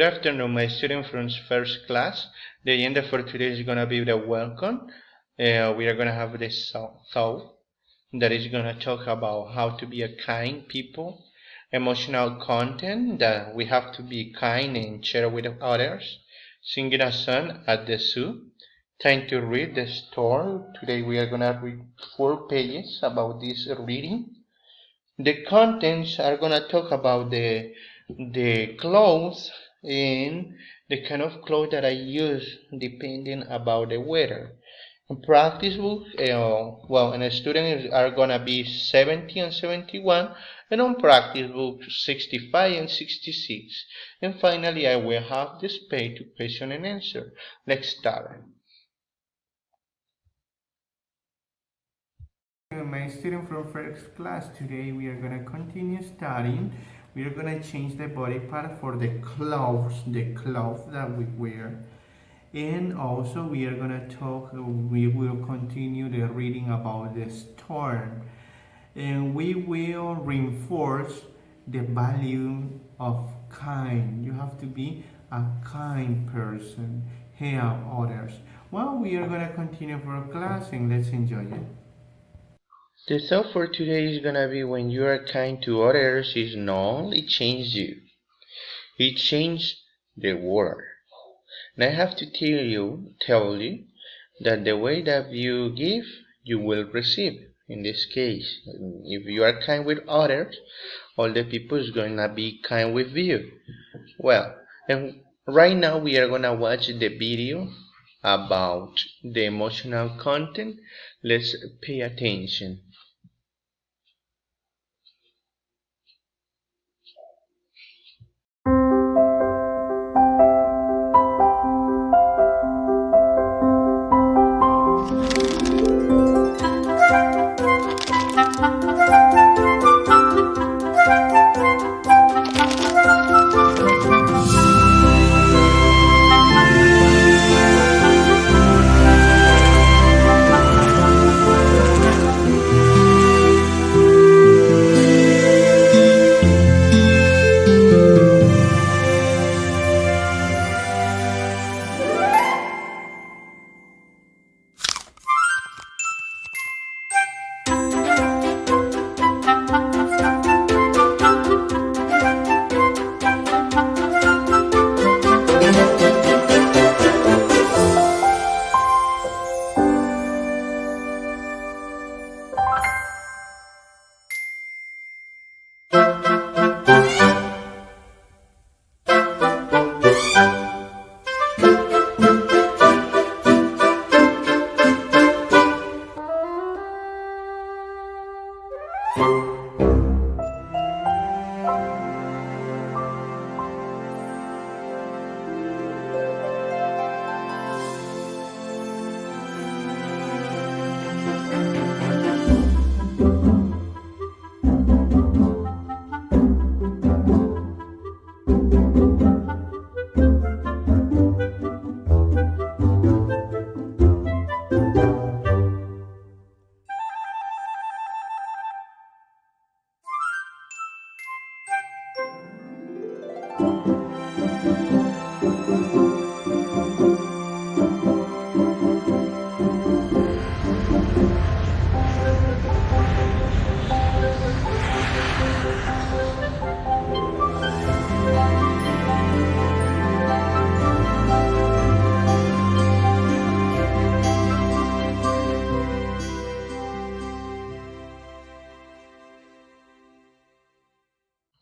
afternoon, my student from first class. The agenda for today is going to be the welcome. We are going to have this thought that is going to talk about how to be a kind people, emotional content that we have to be kind and share with others, singing a song at the zoo, time to read the story. Today we are going to read 4 pages about this reading. The contents are going to talk about the clothes and the kind of clothes that I use depending about the weather. In practice book, and the students are gonna be 70 and 71, and on practice book 65 and 66. And finally, I will have the space to question and answer. Let's start. My student from first class, today we are going to continue studying. We are going to change the body part for the clothes that we wear. And also we are going to talk, we will continue the reading about the storm. And we will reinforce the value of kind. You have to be a kind person, help others. Well, we are going to continue for class and let's enjoy it. The thought for today is gonna be when you are kind to others is not only change you, it changes the world. And I have to tell you that the way that you give, you will receive. In this case, if you are kind with others, all the people is gonna be kind with you. Well, and right now we are gonna watch the video about the emotional content. Let's pay attention.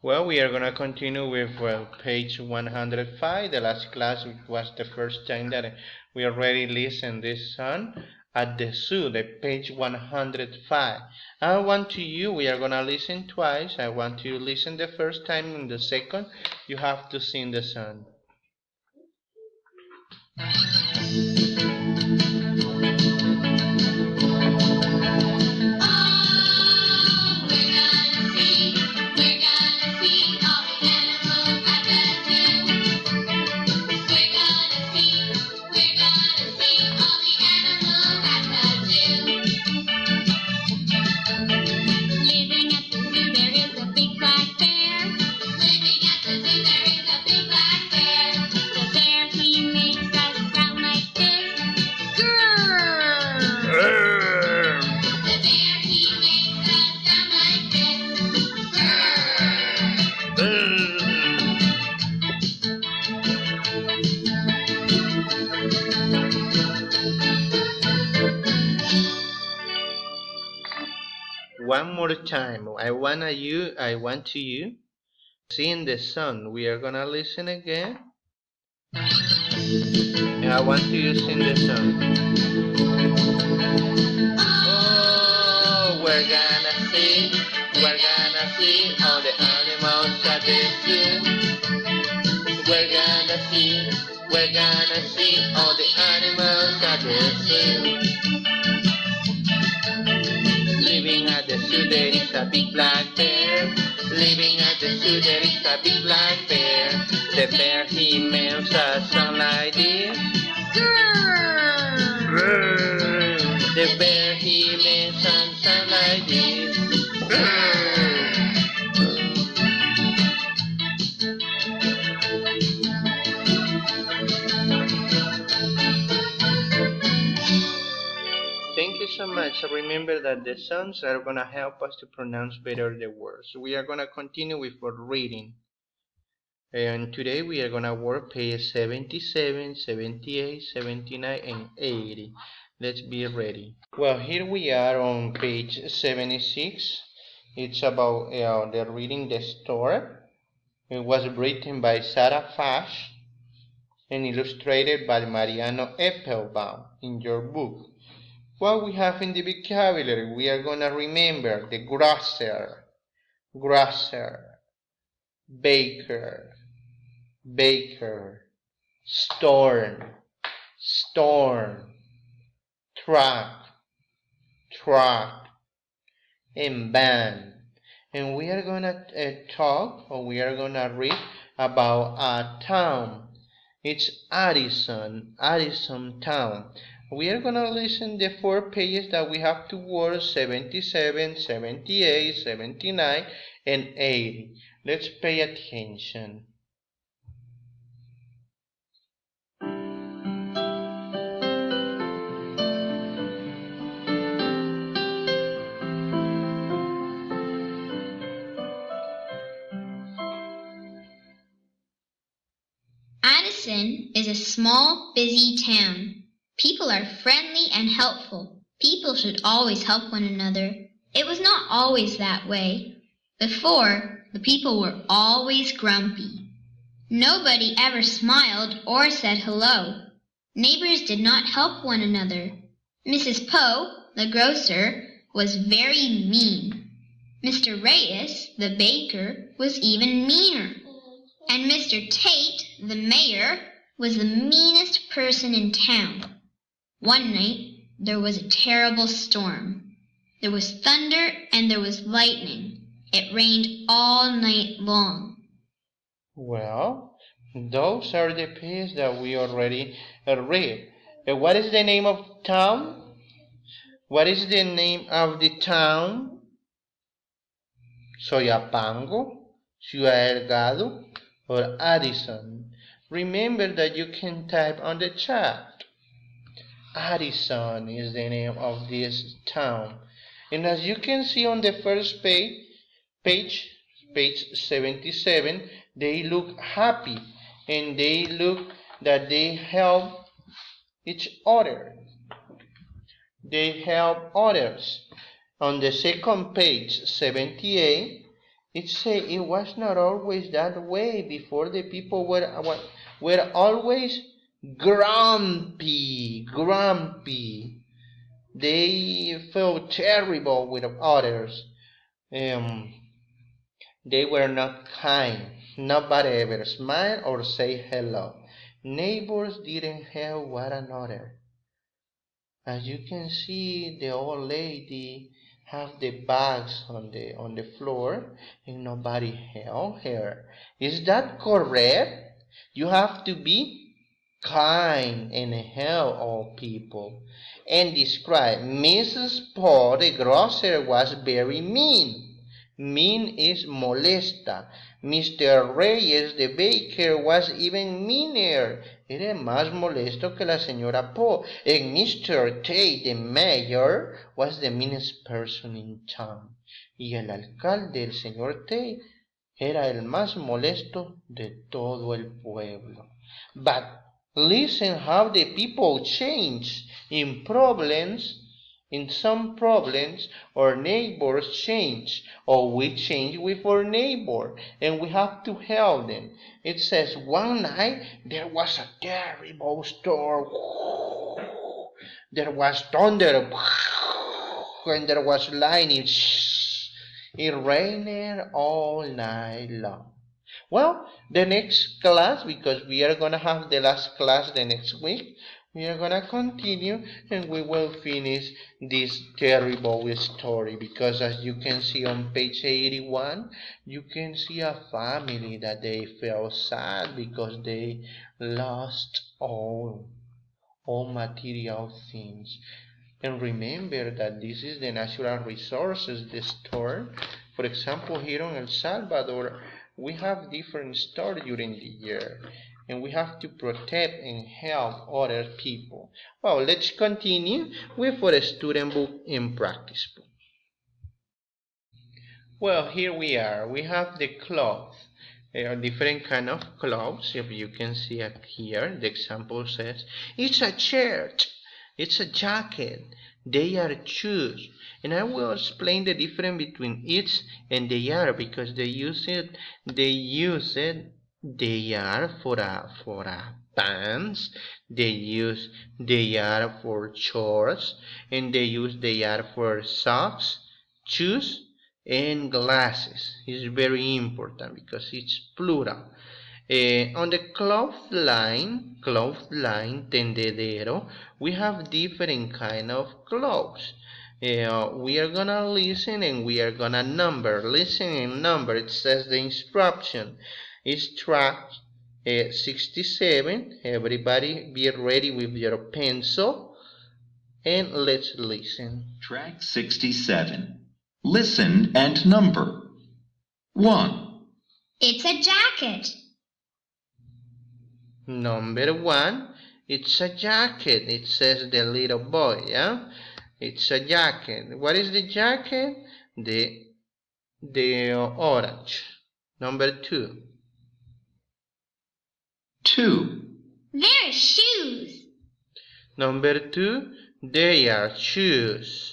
Well, we are going to continue with page 105. The last class was the first time that we already listened this song at the zoo, the page 105. I want to you, we are going to listen twice. I want you to listen the first time and the second, you have to sing the song. Living at the zoo, there is a big black bear. one more time. I want you sing the song. We are gonna listen again. And I want you to sing the song. Oh, we're gonna see all the animals at the zoo. We're gonna see all the animals at the zoo. Living at the zoo there is a big black bear. Living at the zoo there is a big black bear. The bear he makes a sound like this. The bear he makes a sound like this. Thank you so much. Remember that the sounds are going to help us to pronounce better the words. We are going to continue with reading. And today we are going to work page 77, 78, 79, and 80. Let's be ready. Well, here we are on page 76. It's about the reading the story. It was written by Sarah Fase and illustrated by Mariano Eppelbaum in your book. What we have in the vocabulary, we are going to remember the grocer, baker, storm, truck, and van. And we are going to we are going to read about a town. It's Addison town. We are going to listen the 4 pages that we have to words 77, 78, 79, and 80. Let's pay attention. Addison is a small, busy town. People are friendly and helpful. People should always help one another. It was not always that way. Before, the people were always grumpy. Nobody ever smiled or said hello. Neighbors did not help one another. Mrs. Poe, the grocer, was very mean. Mr. Reyes, the baker, was even meaner. And Mr. Tate, the mayor, was the meanest person in town. One night, there was a terrible storm. There was thunder and there was lightning. It rained all night long. Well, those are the pages that we already read. What is the name of town? What is the name of the town? Soyapango, Ciudad Delgado, or Addison? Remember that you can type on the chat. Addison is the name of this town. And as you can see on the first page 77, they look happy and they look that they help each other. They help others. On the second page 78, it says it was not always that way. Before, the people were always grumpy. They felt terrible with others. They were not kind. Nobody ever smiled or say hello. Neighbors didn't help one another. As you can see, the old lady have the bags on the floor and nobody help her. Is that correct? You have to be kind and help all people. And describe Mrs. Paul, the grocer, was very mean. Mean is molesta. Mr. Reyes, the baker, was even meaner. Era más molesto que la señora Poe. And Mr. Tate, the mayor, was the meanest person in town. Y el alcalde, el señor Tate, era el más molesto de todo el pueblo. But listen how the people change. In problems, In some problems, our neighbors change, or we change with our neighbor, and we have to help them. It says, one night there was a terrible storm. There was thunder, and there was lightning. It rained all night long. Well, the next class, because we are going to have the last class the next week, we are going to continue and we will finish this terrible story, because as you can see on page 81, you can see a family that they felt sad because they lost all material things. And remember that this is the natural resources, the store. For example, here in El Salvador, we have different stores during the year, and we have to protect and help other people. Well, let's continue with our student book and practice book. Well, here we are. We have the clothes. There are different kind of clothes. If you can see here, the example says, it's a shirt, it's a jacket, they are shoes. And I will explain the difference between it's and they are, because they are for a pants, they are for shorts, and they are for socks, shoes, and glasses. Is very important because it's plural. On the clothesline, tendedero, we have different kind of clothes. We are gonna listen and we are gonna number. Listen and number. It says the instruction. It's track 67. Everybody be ready with your pencil. And let's listen. Track 67. Listen and number. 1. It's a jacket. Number 1, it's a jacket. It says the little boy, yeah? It's a jacket. What is the jacket? The orange. Number 2. 2. They're shoes. Number 2, they are shoes.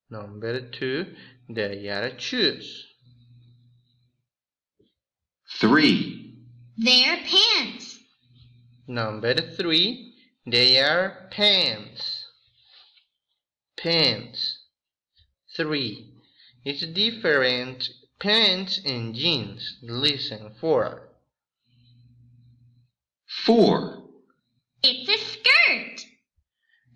Number 2, they are shoes. 3. They're pants. Number 3, they are pants. Pants. 3. It's different pants and jeans. Listen. 4. 4. It's a skirt.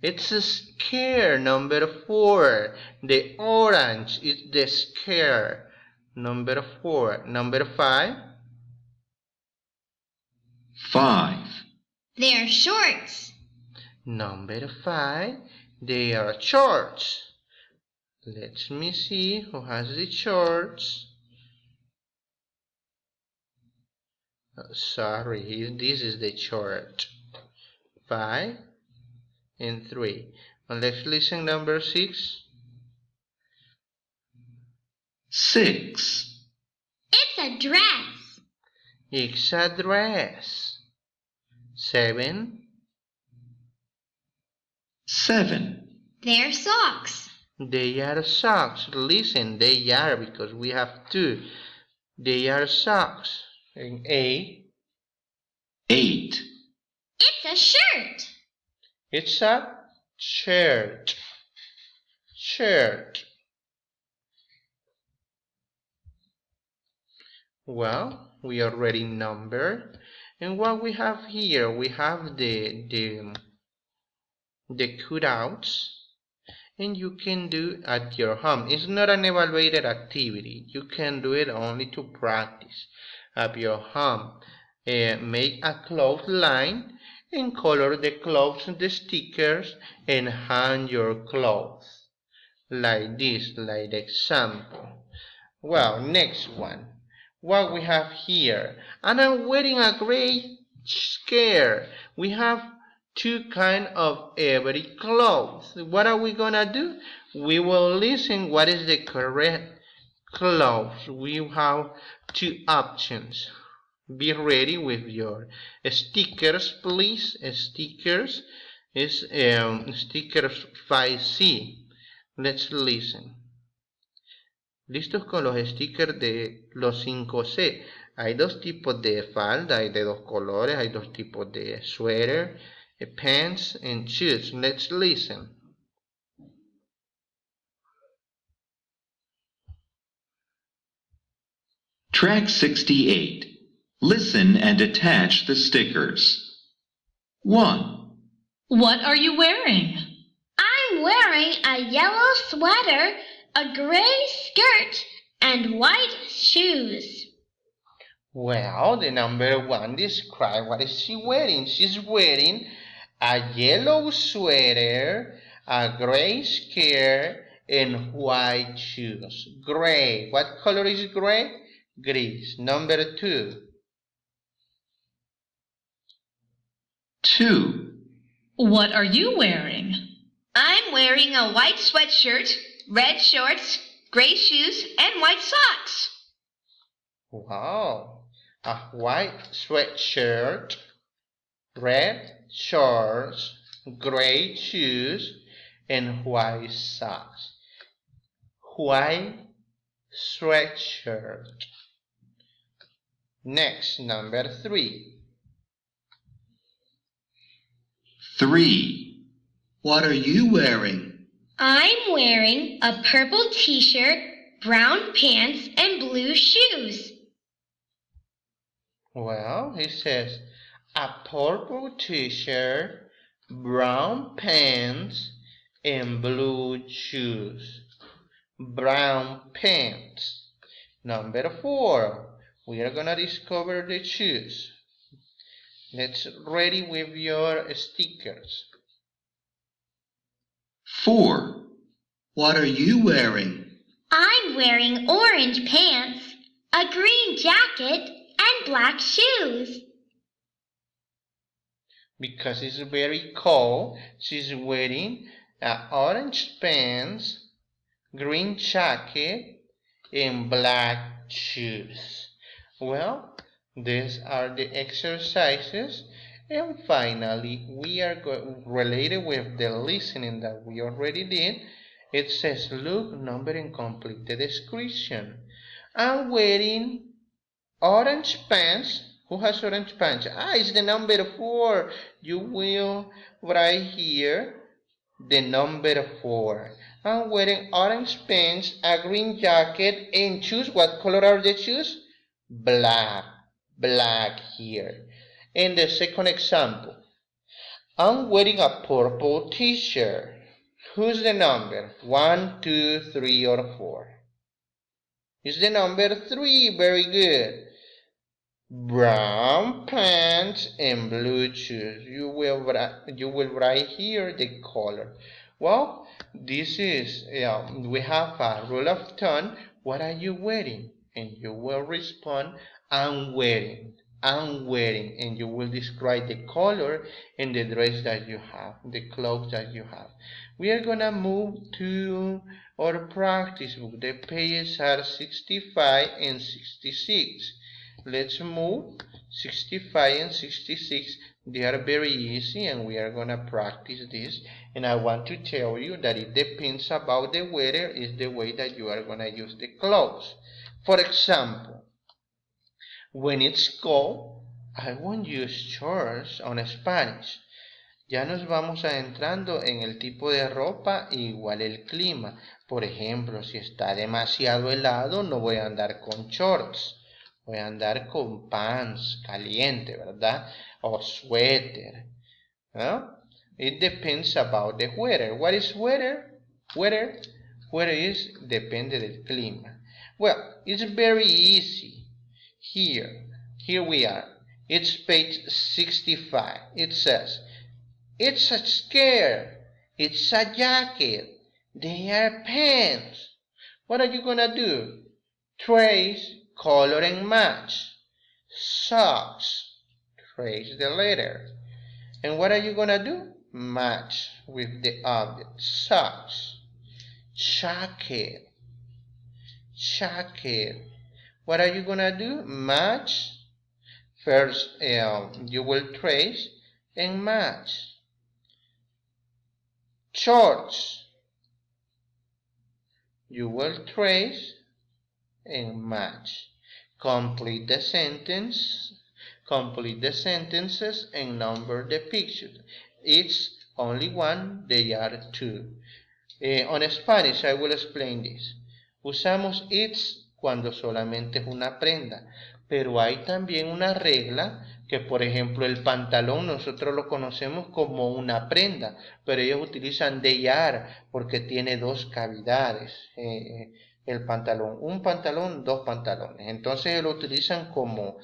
It's a skirt. Number 4. The orange is the skirt. Number 4. Number 5. 5. They're shorts. Number 5. They are shorts. Let me see who has the shorts. Sorry, this is the short. 5 and 3. And let's listen number 6. 6. It's a dress. It's a dress. 7. 7. They're socks. They are socks. Listen, they are because we have 2. They are socks. And 8. 8. It's a shirt. It's a shirt. Shirt. Well, we already numbered. And what we have here, we have the cutouts. And you can do at your home. It's not an evaluated activity. You can do it only to practice at your home. Make a clothesline and color the clothes and the stickers and hang your clothes like this, like the example. Well, next one. What we have here, and I'm wearing a gray skirt. We have 2 kinds of every clothes. What are we gonna do? We will listen what is the correct clothes. We have 2 options. Be ready with your stickers, please. Stickers. is sticker Fase. Let's listen. Listos con los stickers de los 5C. Hay dos tipos de falda, hay de dos colores, hay dos tipos de sweater, pants and shoes. Let's listen. Track 68. Listen and attach the stickers. 1, What are you wearing? I'm wearing a yellow sweater, a gray skirt, and white shoes. Well, the number 1 describe what is she wearing. She's wearing a yellow sweater, a gray skirt, and white shoes. Gray. What color is gray? Gris. Number 2. 2, What are you wearing? I'm wearing a white sweatshirt, red shorts, gray shoes, and white socks. Wow. A white sweatshirt, red shorts, gray shoes, and white socks. White sweatshirt. Next, number 3. 3, What are you wearing? I'm wearing a purple t-shirt, brown pants, and blue shoes. Well, he says a purple t-shirt, brown pants, and blue shoes. Brown pants. Number 4. We are gonna discover the shoes. Let's ready with your stickers. 4, What are you wearing? I'm wearing orange pants, a green jacket, and black shoes. Because it's very cold, she's wearing orange pants, green jacket, and black shoes. Well, these are the exercises. And finally, we are related with the listening that we already did. It says, look, number, and complete the description. I'm wearing orange pants. Who has orange pants? It's the number 4. You will write here the number 4. I'm wearing orange pants, a green jacket, and shoes. What color are the shoes? Black. Black here. And the second example. I'm wearing a purple t-shirt. Who's the number? 1, 2, 3, or 4? It's the number 3. Very good. Brown pants and blue shoes. You will write here the color. Well, this is we have a rule of thumb. What are you wearing? And you will respond, I'm wearing. I'm wearing, and you will describe the color and the dress that you have, the clothes that you have. We are gonna move to our practice book. The pages are 65 and 66. Let's move 65 and 66. They are very easy, and we are gonna practice this. And I want to tell you that it depends about the weather, is the way that you are gonna use the clothes. For example, when it's cold, I won't use shorts on Spanish. Ya nos vamos adentrando en el tipo de ropa, igual el clima. Por ejemplo, si está demasiado helado, no voy a andar con shorts. Voy a andar con pants caliente, ¿verdad? O suéter. ¿No? It depends about the weather. What is weather? Weather is depende del clima. Well, it's very easy. Here we are. It's page 65. It says, it's a skirt, it's a jacket, they are pants. What are you gonna do? Trace, color, and match. Socks, trace the letter. And what are you gonna do? Match with the object. Socks. Jacket. What are you gonna do? Match. First, you will trace and match. shorts. You will trace and match. Complete the sentences and number the pictures. It's only one, they are two. On Spanish, I will explain this. Usamos it's cuando solamente es una prenda, pero hay también una regla que, por ejemplo, el pantalón nosotros lo conocemos como una prenda, pero ellos utilizan they are porque tiene dos cavidades. El pantalón, un pantalón, dos pantalones. Entonces lo utilizan como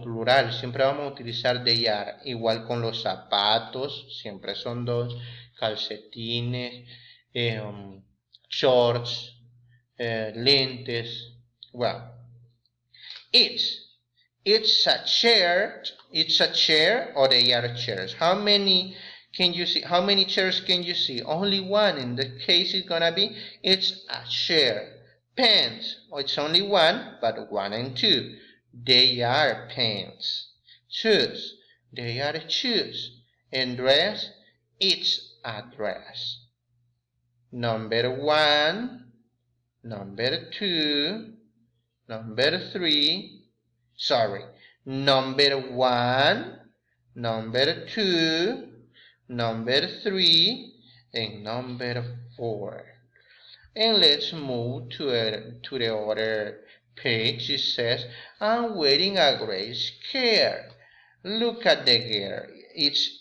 plural, siempre vamos a utilizar they are. Igual con los zapatos, siempre son dos, calcetines, shorts, lentes. Well, it's a chair or they are chairs. How many can you see? How many chairs can you see? Only one. In the case it's gonna be it's a chair. Pens, it's only one, but one and two. They are pens. Shoes, they are shoes. And dress, it's a dress. Number one, number two, number three, number one, number two, number three, and number four. And let's move to the other page. It says, I'm wearing a gray skirt. Look at the girl. It's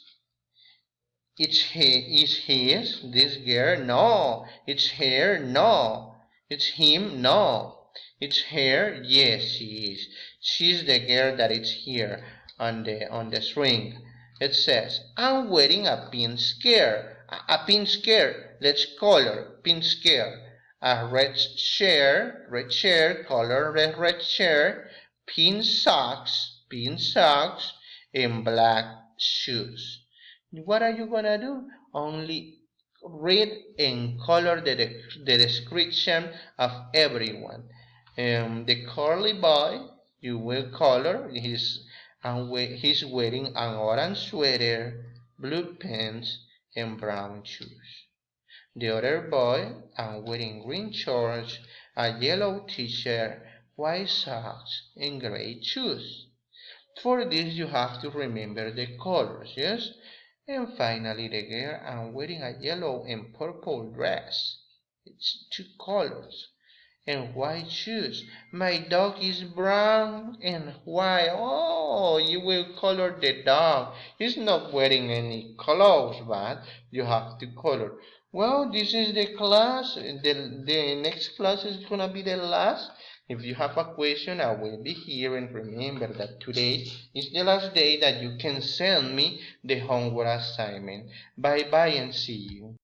his, this girl? No. It's her? No. It's him? No. It's her? Yes, she is. She's the girl that is here on the string. It says, I'm wearing a pink skirt. A pink skirt. Let's color pink skirt. A red shirt, color red shirt, pink socks, and black shoes. What are you gonna do? Only read and color the description of everyone. The curly boy, you will color. He's wearing an orange sweater, blue pants, and brown shoes. The other boy, I'm wearing green shorts, a yellow t-shirt, white socks, and gray shoes. For this, you have to remember the colors, yes? And finally, the girl, I'm wearing a yellow and purple dress. It's two colors. And white shoes. My dog is brown and white. Oh, you will color the dog. He's not wearing any clothes, but you have to color. Well, this is the class. The next class is going to be the last. If you have a question, I will be here. And remember that today is the last day that you can send me the homework assignment. Bye-bye and see you.